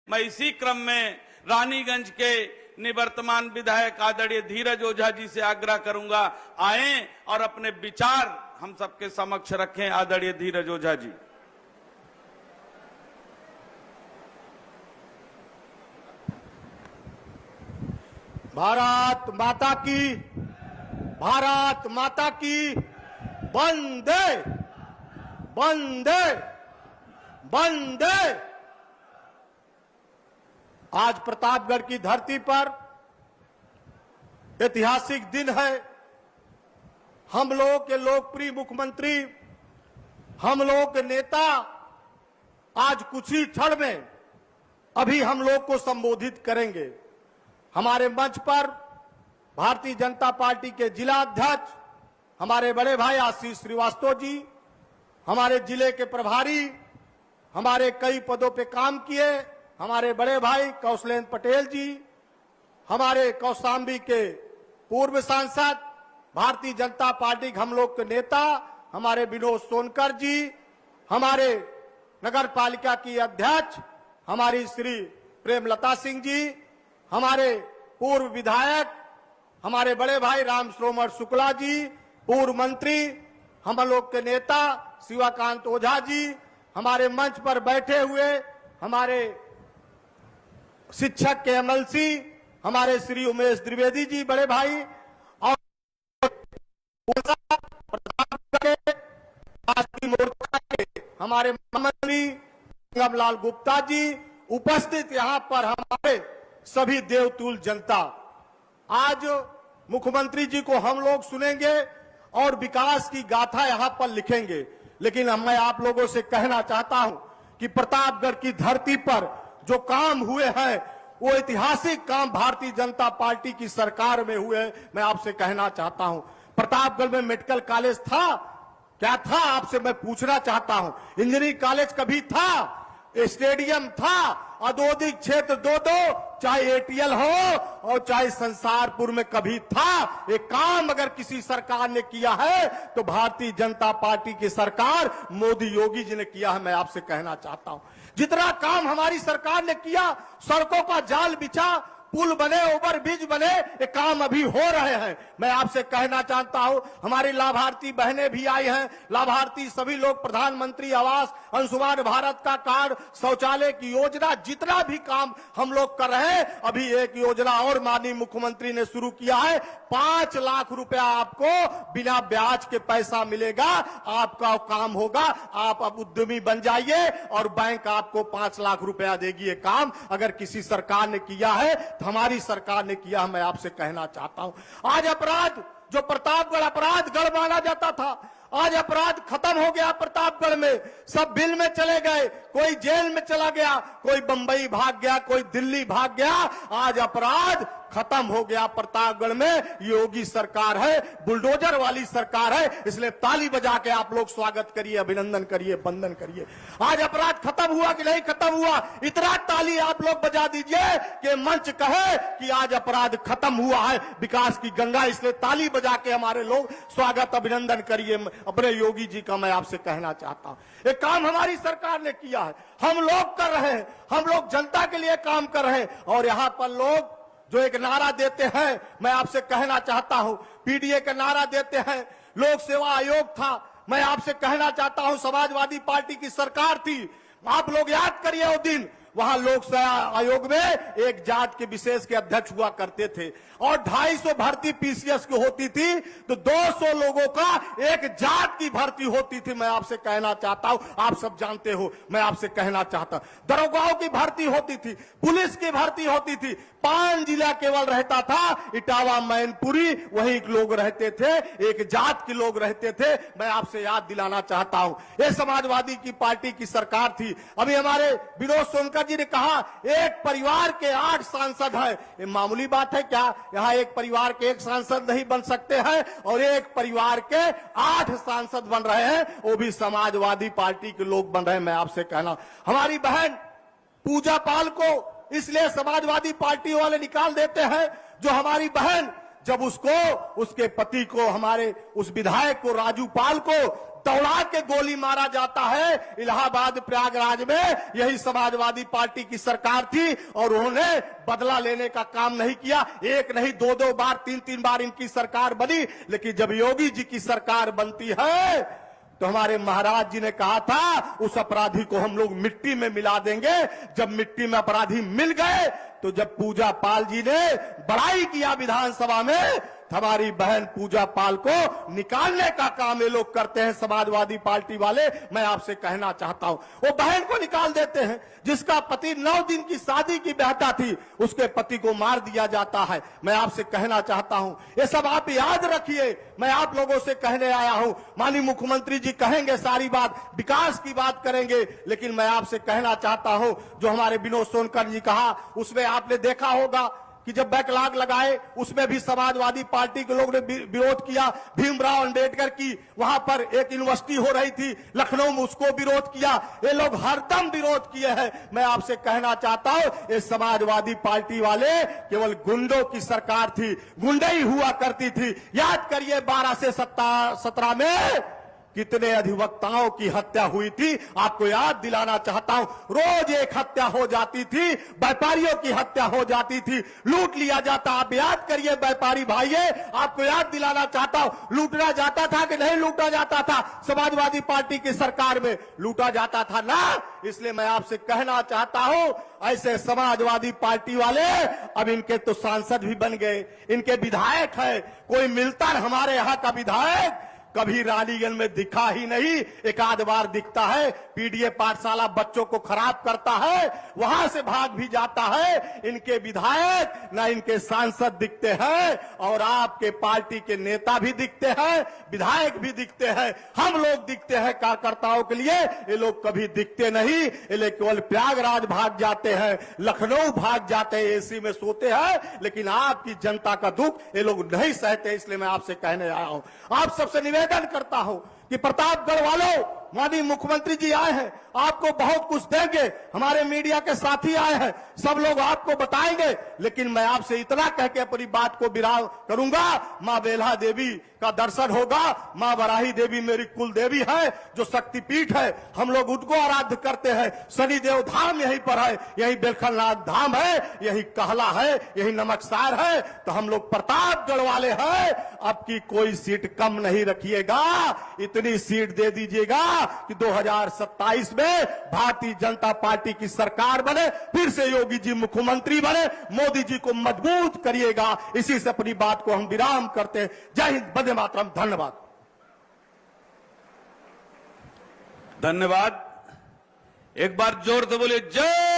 मैं इसी क्रम में रानीगंज के निवर्तमान विधायक आदरणीय धीरज ओझा जी से आग्रह करूंगा, आएं और अपने विचार हम सबके समक्ष रखें। आदरणीय धीरज ओझा जी। भारत माता की, भारत माता की, वंदे वंदे वंदे। आज प्रतापगढ़ की धरती पर ऐतिहासिक दिन है। हम लोगों के लोकप्रिय मुख्यमंत्री, हम लोगों के नेता आज कुछ ही क्षण में अभी हम लोग को संबोधित करेंगे। हमारे मंच पर भारतीय जनता पार्टी के जिला अध्यक्ष हमारे बड़े भाई आशीष श्रीवास्तव जी, हमारे जिले के प्रभारी, हमारे कई पदों पे काम किए हमारे बड़े भाई कौशलेंद्र पटेल जी, हमारे कौशाम्बी के पूर्व सांसद, भारतीय जनता पार्टी के हम लोग के नेता हमारे विनोद सोनकर जी, हमारे नगर पालिका की अध्यक्ष हमारी श्री प्रेमलता सिंह जी, हमारे पूर्व विधायक हमारे बड़े भाई राम श्रोमण शुक्ला जी, पूर्व मंत्री हम लोग के नेता शिवाकांत ओझा जी, हमारे मंच पर बैठे हुए हमारे शिक्षक के एमएलसी हमारे श्री उमेश द्विवेदी जी बड़े भाई, और राष्ट्रीय मोर्चा के हमारे महामंत्री गंगमलाल गुप्ता जी, उपस्थित यहाँ पर हमारे सभी देवतुल्य जनता। आज मुख्यमंत्री जी को हम लोग सुनेंगे और विकास की गाथा यहाँ पर लिखेंगे, लेकिन मैं आप लोगों से कहना चाहता हूं कि प्रतापगढ़ की धरती पर जो काम हुए हैं वो ऐतिहासिक काम भारतीय जनता पार्टी की सरकार में हुए हैं। मैं आपसे कहना चाहता हूं, प्रतापगढ़ में मेडिकल कॉलेज था क्या? था? आपसे मैं पूछना चाहता हूं। इंजीनियरिंग कॉलेज कभी था? स्टेडियम था? औद्योगिक क्षेत्र दो, चाहे एटीएल हो और चाहे संसारपुर में कभी था? एक काम अगर किसी सरकार ने किया है तो भारतीय जनता पार्टी की सरकार मोदी योगी जी ने किया है। मैं आपसे कहना चाहता हूं, जितना काम हमारी सरकार ने किया, सड़कों का जाल बिछा, पुल बने, ओवर ब्रिज बने, ये काम अभी हो रहे हैं। मैं आपसे कहना चाहता हूं, हमारी लाभार्थी बहनें भी आई हैं, लाभार्थी सभी लोग, प्रधानमंत्री आवास, अंशुमान भारत का कार्ड, शौचालय की योजना, जितना भी काम हम लोग कर रहे हैं, अभी एक योजना और माननीय मुख्यमंत्री ने शुरू किया है। 5 लाख रुपया आपको बिना ब्याज के पैसा मिलेगा, आपका काम होगा, आप अब उद्यमी बन जाइए और बैंक आपको 5 लाख रुपया देगी। ये काम अगर किसी सरकार ने किया है तो हमारी सरकार ने किया। मैं आपसे कहना चाहता हूं, आज अपराध, जो प्रतापगढ़ अपराध गढ़ माना जाता था, आज अपराध खत्म हो गया। प्रतापगढ़ में सब बिल में चले गए, कोई जेल में चला गया, कोई बंबई भाग गया, कोई दिल्ली भाग गया। आज अपराध खत्म हो गया। प्रतापगढ़ में योगी सरकार है, बुलडोजर वाली सरकार है, इसलिए ताली बजा के आप लोग स्वागत करिए, अभिनंदन करिए, वंदन करिए। आज अपराध खत्म हुआ कि नहीं खत्म हुआ? इतना ताली आप लोग बजा दीजिए कि मंच कहे कि आज अपराध खत्म हुआ है, विकास की गंगा। इसलिए ताली बजा के हमारे लोग स्वागत अभिनंदन करिए अपने योगी जी का। मैं आपसे कहना चाहता हूं, एक काम हमारी सरकार ने किया है, हम लोग कर रहे हैं, हम लोग जनता के लिए काम कर रहे हैं। और यहां पर लोग जो एक नारा देते हैं, मैं आपसे कहना चाहता हूं, पीडीए का नारा देते हैं, लोक सेवा आयोग था। मैं आपसे कहना चाहता हूं, समाजवादी पार्टी की सरकार थी, आप लोग याद करिए वो दिन, वहां लोक सेवा आयोग में एक जात के विशेष के अध्यक्ष हुआ करते थे और 250 भर्ती पीसीएस की होती थी, तो 200 लोगों का एक जात की भर्ती होती थी। मैं आपसे कहना चाहता हूं, आप सब जानते हो, मैं आपसे कहना चाहता हूं, दरोगाओं की भर्ती होती थी, पुलिस की भर्ती होती थी। 5 जिला केवल रहता था, इटावा, मैनपुरी, वहीं लोग रहते थे, एक जात के लोग रहते थे। मैं आपसे याद दिलाना चाहता हूं, ये समाजवादी की पार्टी की सरकार थी। अभी हमारे विनोद सोनकर जी ने कहा एक परिवार के 8 सांसद हैं। ये मामूली बात है क्या? यहाँ एक परिवार के 1 सांसद नहीं बन सकते हैं और एक परिवार के 8 सांसद बन रहे हैं, वो भी समाजवादी पार्टी के लोग बन रहे हैं। मैं आपसे कहना, हमारी बहन पूजा पाल को इसलिए समाजवादी पार्टी वाले निकाल देते हैं, जो हमारी बहन जब उसको, उसके पति को, हमारे उस विधायक को, राजू पाल को दौड़ा के गोली मारा जाता है। इलाहाबाद प्रयागराज में यही समाजवादी पार्टी की सरकार थी और उन्होंने बदला लेने का काम नहीं किया। एक नहीं, दो दो बार, तीन तीन बार इनकी सरकार बनी। लेकिन जब योगी जी की सरकार बनती है तो हमारे महाराज जी ने कहा था उस अपराधी को हम लोग मिट्टी में मिला देंगे। जब मिट्टी में अपराधी मिल गए तो जब पूजा पाल जी ने बड़ाई किया विधानसभा में, हमारी बहन पूजा पाल को निकालने का काम ये लोग करते हैं समाजवादी पार्टी वाले। मैं आपसे कहना चाहता हूं, वो बहन को निकाल देते हैं जिसका पति 9 दिन की शादी की बेहता थी, उसके पति को मार दिया जाता है। मैं आपसे कहना चाहता हूं, ये सब आप याद रखिए। मैं आप लोगों से कहने आया हूं, माननीय मुख्यमंत्री जी कहेंगे सारी बात, विकास की बात करेंगे, लेकिन मैं आपसे कहना चाहता हूं जो हमारे विनोद सोनकर जी कहा, उसमें आपने देखा होगा कि जब बैकलॉग लगाए उसमें भी समाजवादी पार्टी के लोग ने विरोध किया। भीमराव अंबेडकर की वहां पर एक यूनिवर्सिटी हो रही थी लखनऊ में, उसको विरोध किया। ये लोग हरदम विरोध किए हैं। मैं आपसे कहना चाहता हूं, ये समाजवादी पार्टी वाले केवल गुंडों की सरकार थी, गुंडई हुआ करती थी। याद करिए 12 से 17 में कितने अधिवक्ताओं की हत्या हुई थी, आपको याद दिलाना चाहता हूं। रोज एक हत्या हो जाती थी, व्यापारियों की हत्या हो जाती थी, लूट लिया जाता। आप याद करिए व्यापारी भाइयों, आपको याद दिलाना चाहता हूं, लूटा जाता था कि नहीं लूटा जाता था? समाजवादी पार्टी की सरकार में लूटा जाता था ना। इसलिए मैं आपसे कहना चाहता हूं, ऐसे समाजवादी पार्टी वाले अब इनके तो सांसद भी बन गए, इनके विधायक है। कोई मिलता हमारे यहां का विधायक कभी रानीगंज में दिखा ही नहीं, एक आध बार दिखता है, पीडीए पाठशाला बच्चों को खराब करता है, वहां से भाग भी जाता है। इनके विधायक ना इनके सांसद दिखते हैं और आपके पार्टी के नेता भी दिखते हैं, विधायक भी दिखते हैं, हम लोग दिखते हैं कार्यकर्ताओं के लिए। ये लोग कभी दिखते नहीं, ये लोग केवल प्रयागराज भाग जाते हैं, लखनऊ भाग जाते हैं, एसी में सोते हैं, लेकिन आपकी जनता का दुख ये लोग नहीं सहते। इसलिए मैं आपसे कहने आया हूं, आप सबसे निवेदन करता हूं कि प्रतापगढ़ वालों, माननीय मुख्यमंत्री जी आए हैं, आपको बहुत कुछ देंगे, हमारे मीडिया के साथी आए हैं, सब लोग आपको बताएंगे। लेकिन मैं आपसे इतना कह के अपनी बात को विराम करूंगा, मां बेल्हा देवी का दर्शन होगा। मां वराही देवी मेरी कुल देवी है, जो शक्तिपीठ है, हम लोग उनको आराध्य करते हैं। शनिदेव धाम यहीं पर है, यही बेलखलनाथ धाम है, यही कहला है, यही नमकसार है। तो हम लोग प्रतापगढ़ वाले हैं, अब की कोई सीट कम नहीं रखिएगा, इतनी सीट दे दीजिएगा कि 2027 में भारतीय जनता पार्टी की सरकार बने, फिर से योगी जी मुख्यमंत्री बने, मोदी जी को मजबूत करिएगा। इसी से अपनी बात को हम विराम करते हैं। जय हिंद, वंदे मातरम। धन्यवाद। धन्यवाद। एक बार जोर से बोलिए जय